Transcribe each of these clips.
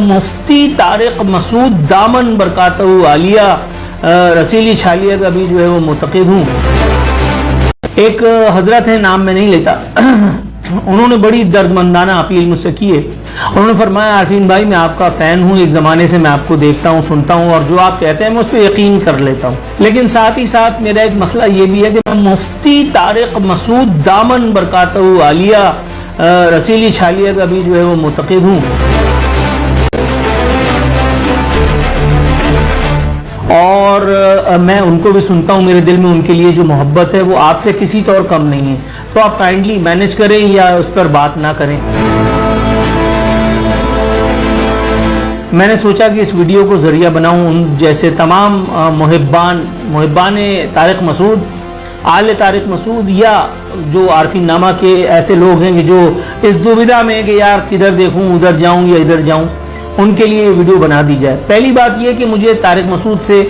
मुफ्ती तारिक मसूद दामन बरकातहू आलिया रसीली छालिया का भी जो है वो मुतक़िद हूँ। एक हजरत है, नाम मैं नहीं लेता, उन्होंने बड़ी दर्दमंदाना अपील मुझसे की है। उन्होंने फरमाया आरफीन भाई मैं आपका फ़ैन हूँ, एक ज़माने से मैं आपको देखता हूँ, सुनता हूँ और जो आप कहते हैं मैं उस पर यकीन कर लेता हूँ, लेकिन साथ ही साथ मेरा एक मसला ये भी है कि मुफ्ती तारिक मसूद दामन बरकातहू आलिया रसीली छालिया का भी जो है वो मुतक़िद हूँ और मैं उनको भी सुनता हूँ। मेरे दिल में उनके लिए जो मोहब्बत है वो आपसे किसी तौर कम नहीं है, तो आप काइंडली मैनेज करें या उस पर बात ना करें। मैंने सोचा कि इस वीडियो को ज़रिया बनाऊँ उन जैसे तमाम मुहिब्बान तारिक मसूद, आले तारिक मसूद या जो आरफीन नामा के ऐसे लोग हैं कि जो इस दुविधा में कि यार किधर देखूँ, उधर जाऊँ या इधर जाऊँ, उनके लिए वीडियो बना दी जाए। पहली बात यह कि मुझे तारिक मसूद से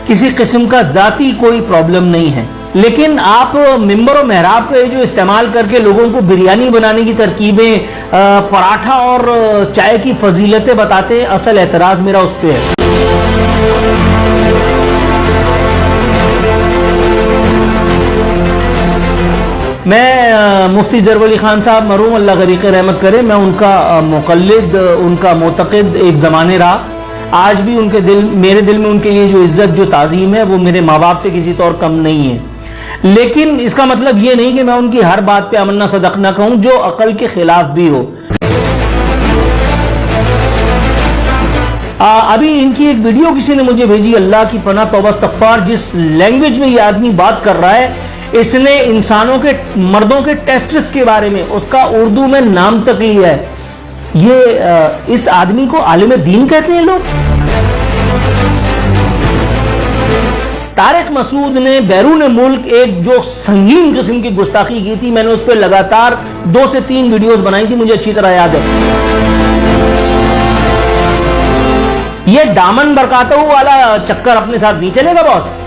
किसी किस्म का ज़ाती कोई प्रॉब्लम नहीं है, लेकिन आप मिंबर और महराब का जो इस्तेमाल करके लोगों को बिरयानी बनाने की तरकीबें, पराठा और चाय की फजीलतें बताते हैं, असल एतराज़ मेरा उस पर है। मैं मुफ्ती ज़रवर अली ख़ान साहब मरहूम अल्लाह गरीक़ रहमत करे, मैं उनका मुक़ल्लिद, उनका मुतक़िद एक ज़माने रहा। आज भी मेरे दिल में उनके लिए जो इज़्ज़त, जो ताज़ीम है वो मेरे माँ बाप से किसी तौर कम नहीं है। लेकिन इसका मतलब ये नहीं कि मैं उनकी हर बात पे अमन्ना सदक़ ना कहूँ जो अक़ल के ख़िलाफ़ भी हो। अभी इनकी एक वीडियो किसी ने मुझे भेजी, अल्लाह की पनाह तौबा इस्तग़फ़ार, जिस लैंग्वेज में ये आदमी बात कर रहा है, इसने इंसानों के, मर्दों के टेस्टिस के बारे में उसका उर्दू में नाम तक लिया है। ये इस आदमी को आलिम दीन कहते हैं लोग। तारिक मसूद ने बैरून मुल्क एक जो संगीन किस्म की गुस्ताखी की थी, मैंने उस पर लगातार 2 से 3 वीडियोस बनाई थी, मुझे अच्छी तरह याद है। ये दामन बरकातहू वाला चक्कर अपने साथ नहीं चलेगा बॉस।